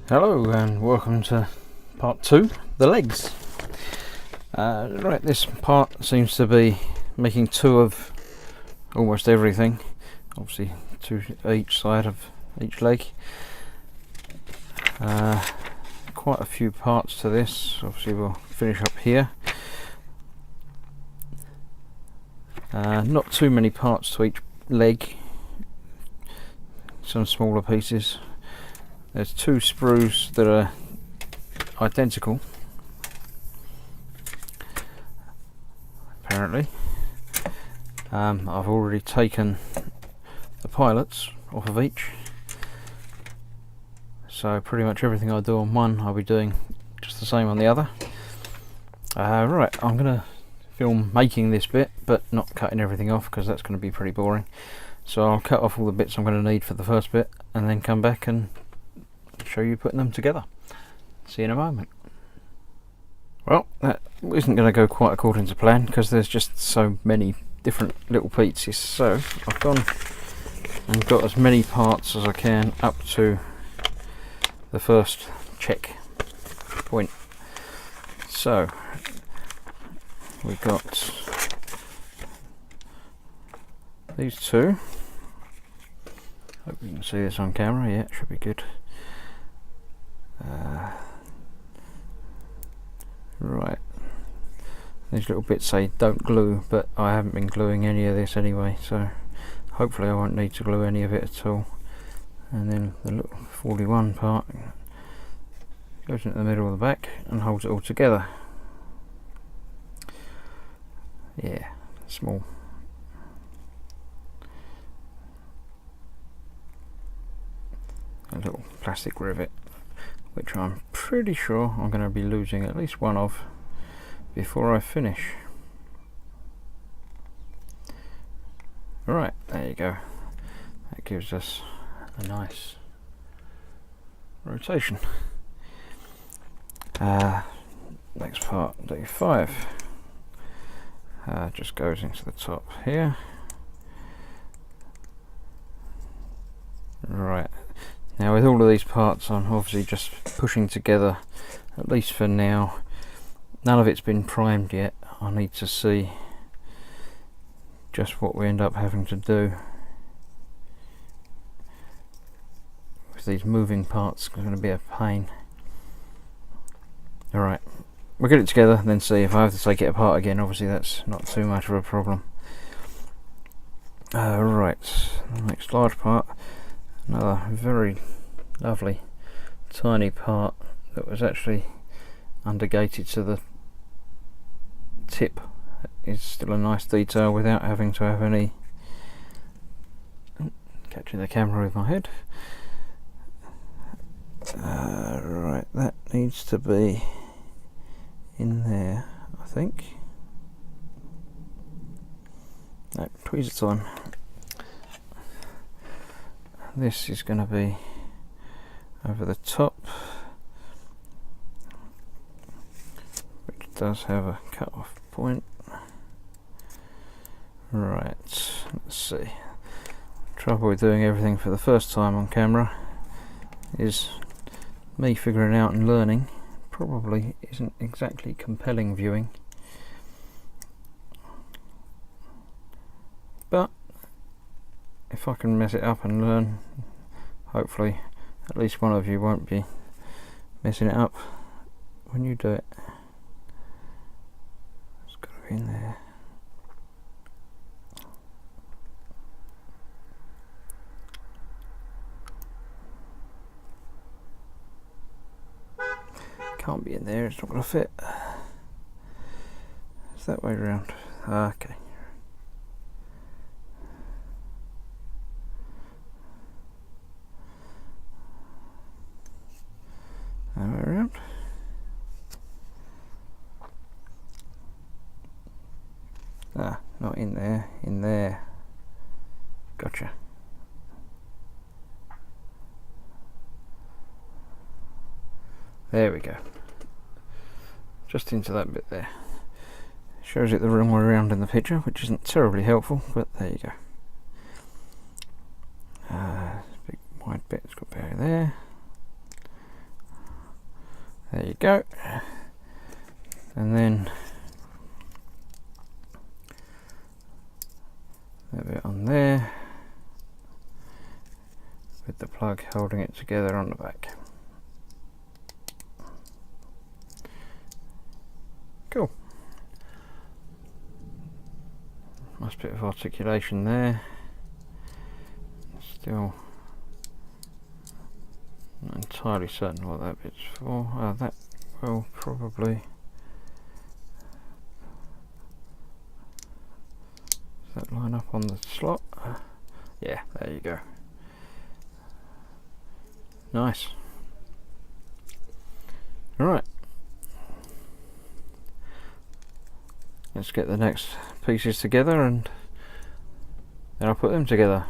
Hello and welcome to part 2, the legs. Right, this part seems to be making 2 of almost everything, obviously 2 each side of each leg. Quite a few parts to this, obviously we'll finish up here. Not too many parts to each leg, some smaller pieces. There's 2 sprues that are identical, apparently. I've already taken the pilots off of each, so pretty much everything I do on one I'll be doing just the same on the other. Right, I'm going to film making this bit but not cutting everything off because that's going to be pretty boring. So I'll cut off all the bits I'm going to need for the first bit and then come back and show you putting them together. See you in a moment. Well, that isn't going to go quite according to plan because there's just so many different little pieces. So I've gone and got as many parts as I can up to the first check point. So we've got these 2. Hope you can see this on camera. Yeah, it should be good. Right, these little bits say don't glue, but I haven't been gluing any of this anyway, so hopefully I won't need to glue any of it at all. And then the little 41 part goes into the middle of the back and holds it all together. Yeah, small. A little plastic rivet, which I'm pretty sure I'm going to be losing at least one of before I finish. Right, there you go. That gives us a nice rotation. Next part, D5, just goes into the top here. Right. Now with all of these parts I'm obviously just pushing together, at least for now. None of it's been primed yet. I need to see just what we end up having to do with these moving parts. It's going to be a pain. Alright, we'll get it together and then see. If I have to take it apart again, obviously that's not too much of a problem. Right, the next large part. Another very lovely tiny part that was actually undergated, so the tip is still a nice detail without having to have any. Catching the camera with my head. Right, that needs to be in there, I think. No, tweezer time. This is going to be over the top, which does have a cut-off point. Right, let's see. Trouble with doing everything for the first time on camera is me figuring out and learning. Probably isn't exactly compelling viewing, but if I can mess it up and learn, hopefully at least one of you won't be messing it up when you do it. It's got to be in there. Can't be in there, it's not going to fit. It's that way around. Okay. That way around. Not in there, in there. Gotcha. There we go. Just into that bit there. Shows it the wrong way around in the picture, which isn't terribly helpful, but there you go. Big wide bit, it's got barrier there. There you go. And then a bit on there with the plug holding it together on the back. Cool. Nice bit of articulation there. Still not entirely certain what that bit's for. That will probably... Does that line up on the slot? Yeah, there you go. Nice. Alright. Let's get the next pieces together and then I'll put them together.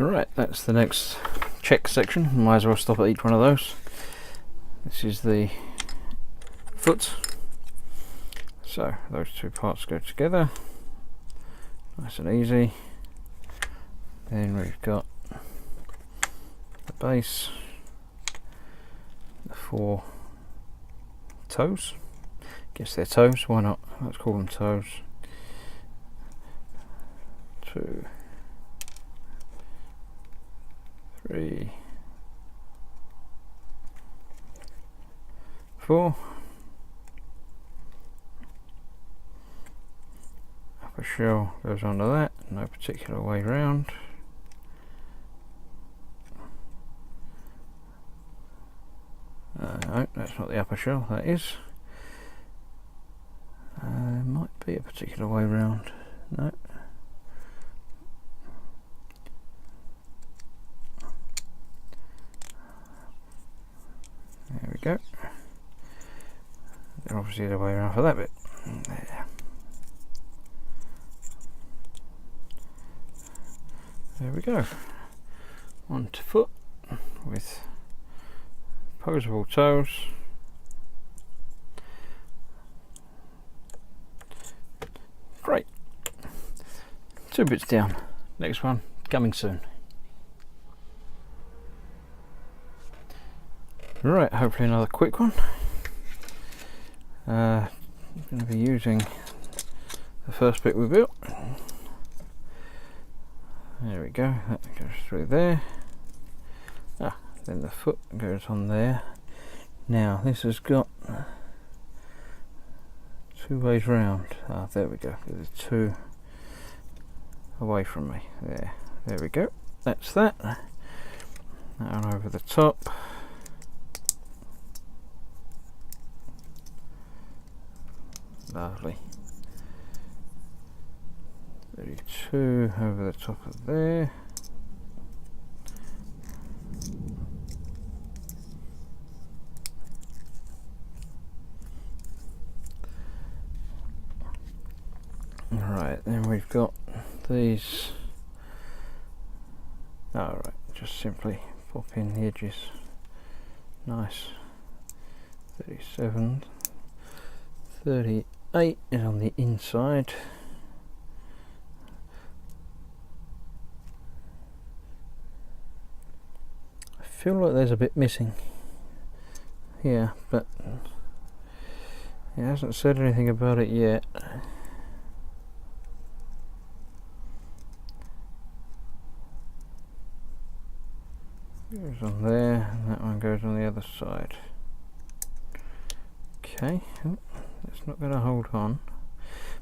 Alright, that's the next check section. Might as well stop at each one of those. This is the foot. So those two parts go together. Nice and easy. Then we've got the base, the 4 toes. Guess they're toes, why not? Let's call them toes. 2, 3, 4. Upper shell goes onto that, no particular way round. No, that's not the upper shell, that is. Might be a particular way round. No. There we go. They're obviously the way around for that bit. There. There we go. On to foot with posable toes. Great. 2 bits down. Next one coming soon. Right, hopefully another quick one. I'm going to be using the first bit we built. There we go, that goes through there. Then the foot goes on there. Now this has got 2 ways round. There we go. There's 2 away from me. There we go. That's that. That one over the top. Lovely. 32 over the top of there. Right, then we've got these. Alright, just simply pop in the edges. Nice. 37. 38 is on the inside. I feel like there's a bit missing here, but it hasn't said anything about it yet. Goes on there, and that one goes on the other side. Okay, that's not going to hold on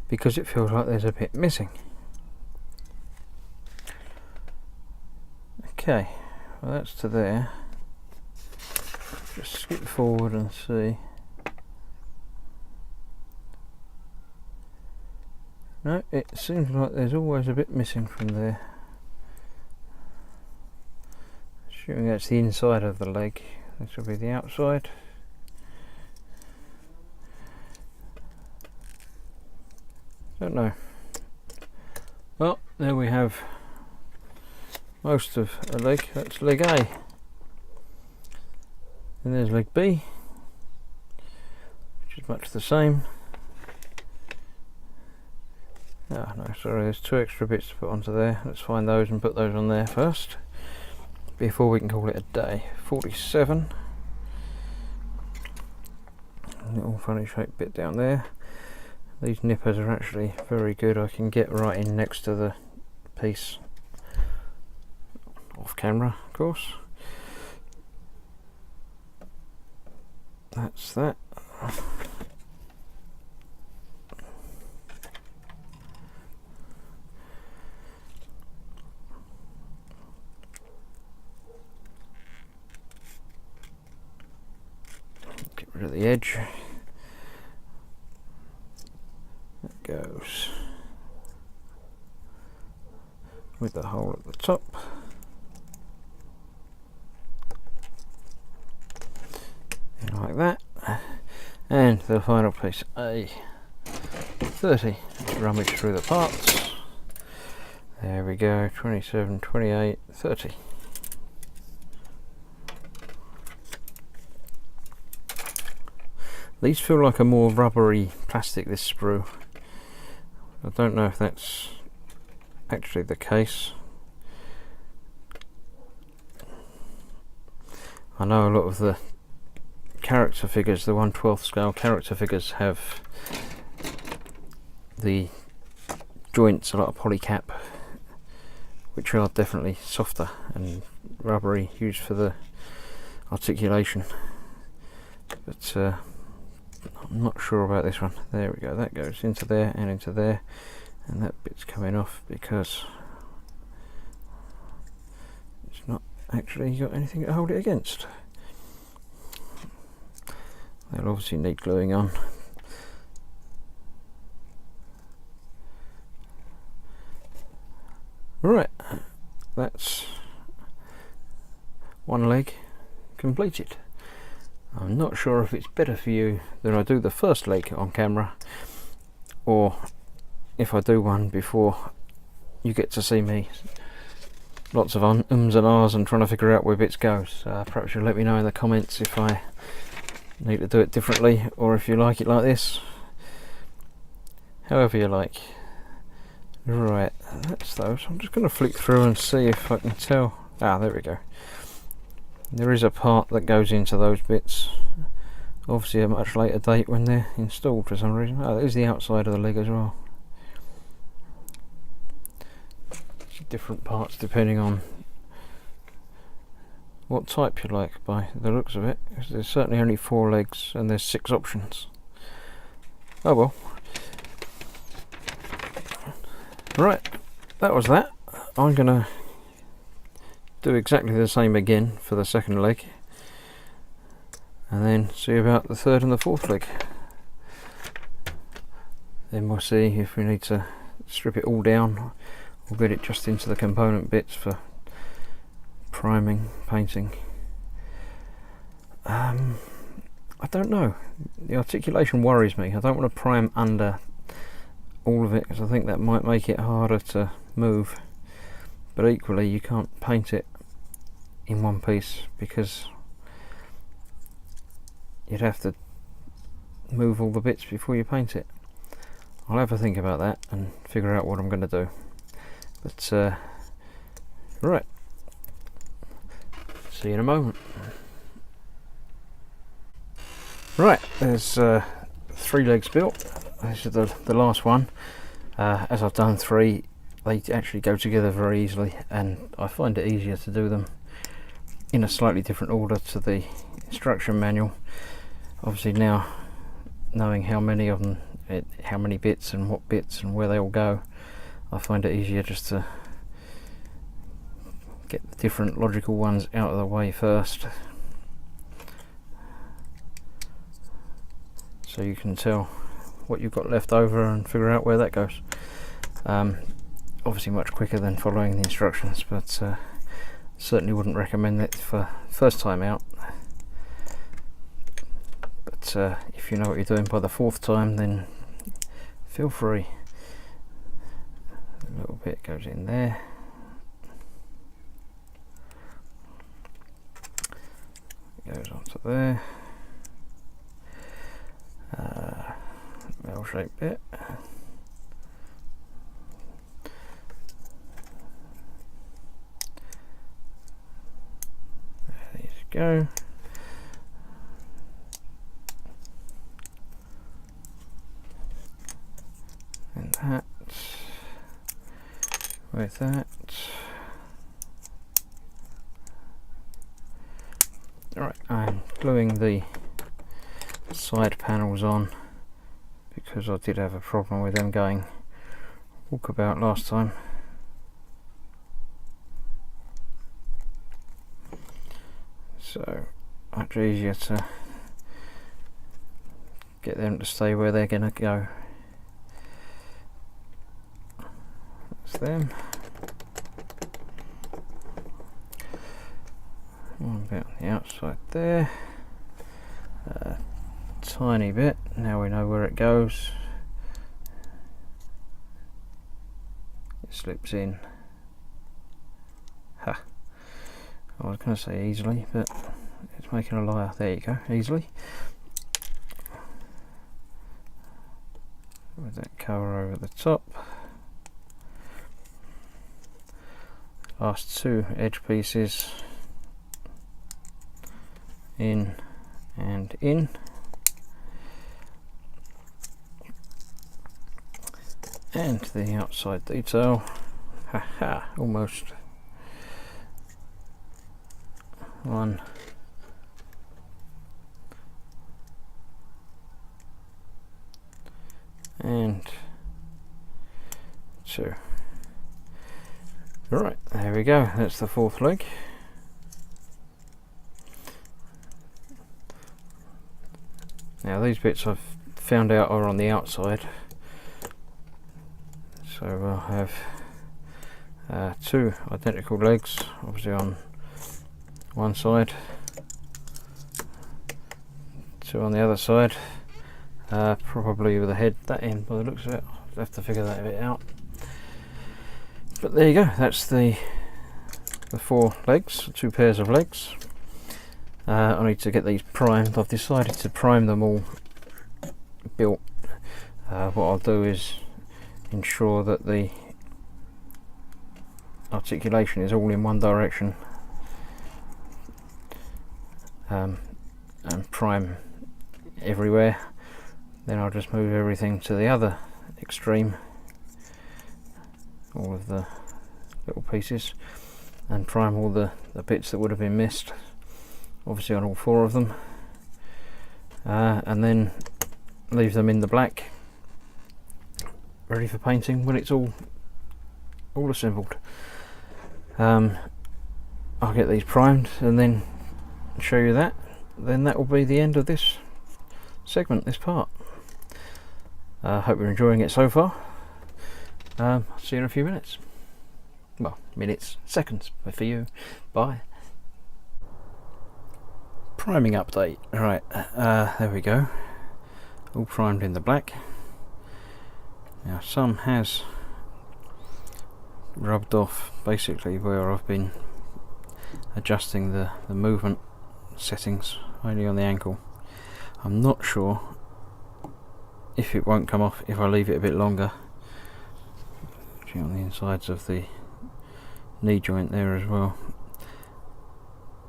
because it feels like there's a bit missing. Okay, well that's to there. Just skip forward and see. No, it seems like there's always a bit missing from there. Assuming that's the inside of the leg, this will be the outside. Don't know. Well, there we have most of a leg. That's leg A. And there's leg B, which is much the same. Oh no, sorry, there's 2 extra bits to put onto there. Let's find those and put those on there first. before we can call it a day. 47. Little funny shaped bit down there. These nippers are actually very good. I can get right in next to the piece, off camera of course. That's that. Get rid of the edge. That goes with the hole at the top. Like that. And the final piece, a 30. Let's rummage through the parts. There we go, 27, 28, 30. These feel like a more rubbery plastic, this sprue. I don't know if that's actually the case. I know a lot of the character figures, the 1/12 scale character figures, have the joints a lot of polycap, which are definitely softer and rubbery, used for the articulation. But I'm not sure about this one. There we go, that goes into there and into there, and that bit's coming off because it's not actually got anything to hold it against. They'll obviously need gluing on. Right, that's one leg completed. I'm not sure if it's better for you that I do the first leg on camera, or if I do one before you get to see me. Lots of ums and ahs and trying to figure out where bits go. So perhaps you'll let me know in the comments if I need to do it differently, or if you like it like this. However you like. Right, that's those. I'm just going to flick through and see if I can tell. Ah, there we go. There is a part that goes into those bits. Obviously a much later date when they're installed for some reason. Oh, there's the outside of the leg as well. Different parts depending on what type you like by the looks of it. There's certainly only 4 legs and there's 6 options. Oh well. Right, that was that. I'm gonna do exactly the same again for the second leg, and then see about the third and the fourth leg. Then we'll see if we need to strip it all down. We'll get it just into the component bits for priming, painting. I don't know. The articulation worries me. I don't want to prime under all of it because I think that might make it harder to move. But equally, you can't paint it in one piece because you'd have to move all the bits before you paint it. I'll have a think about that and figure out what I'm going to do. But right, see you in a moment. Right, there's 3 legs built. This is the last one. As I've done 3, they actually go together very easily, and I find it easier to do them in a slightly different order to the instruction manual. Obviously now, knowing how many of them, how many bits and what bits and where they all go, I find it easier just to get the different logical ones out of the way first, so you can tell what you've got left over and figure out where that goes. Obviously much quicker than following the instructions, but certainly wouldn't recommend it for first time out. But if you know what you're doing by the 4th time, then feel free. A little bit goes in there. Goes onto there. L-shaped bit. go. And that with that. Alright, I'm gluing the side panels on because I did have a problem with them going walkabout last time. So much easier to get them to stay where they're going to go. That's them. One bit on the outside there. Tiny bit. Now we know where it goes. It slips in. Ha! I was going to say easily, but it's making a liar. There you go, easily. With that cover over the top. Last two edge pieces in and in. And the outside detail. Haha, almost. One. And two. Right, there we go. That's the fourth leg. Now these bits I've found out are on the outside. So we'll have two identical legs, obviously on one side, two on the other side, probably with a head that end by the looks of it. I'll have to figure that bit out. But there you go, that's the four legs, two pairs of legs. I need to get these primed. I've decided to prime them all built. What I'll do is ensure that the articulation is all in one direction, and prime everywhere. Then I'll just move everything to the other extreme, all of the little pieces, and prime all the bits that would have been missed, obviously on all four of them, and then leave them in the black ready for painting when it's all assembled. I'll get these primed and then show you that. Then that will be the end of this segment, this part. Hope you're enjoying it so far. See you in a few minutes. Well, minutes, seconds for you. Bye. Priming update. Right, there we go. All primed in the black. Now some has rubbed off basically where I've been adjusting the movement settings only on the ankle. I'm not sure if it won't come off if I leave it a bit longer. Actually on the insides of the knee joint there as well.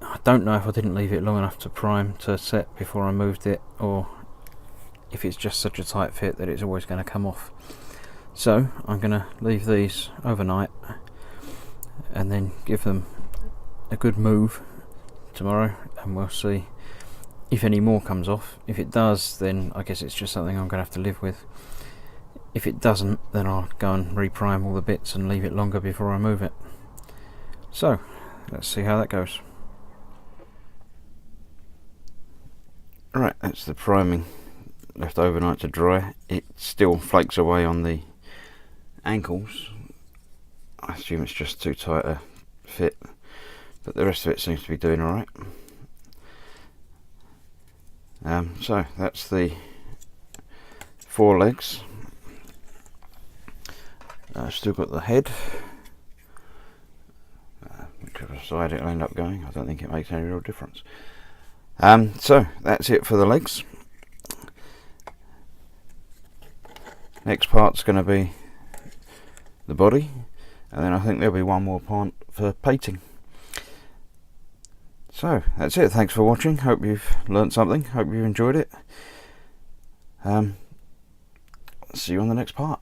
I don't know if I didn't leave it long enough to prime to set before I moved it, or if it's just such a tight fit that it's always going to come off. So I'm going to leave these overnight and then give them a good move tomorrow, and we'll see if any more comes off. If it does, then I guess it's just something I'm going to have to live with. If it doesn't, then I'll go and reprime all the bits and leave it longer before I move it. So let's see how that goes. Right, that's the priming left overnight to dry. It still flakes away on the ankles. I assume it's just too tight a fit, but the rest of it seems to be doing alright. So that's the four legs. I've still got the head, whichever side it'll end up going. I don't think it makes any real difference. So that's it for the legs. Next part's going to be the body, and then I think there'll be one more part for painting. So that's it. Thanks for watching. Hope you've learnt something. Hope you enjoyed it. See you on the next part.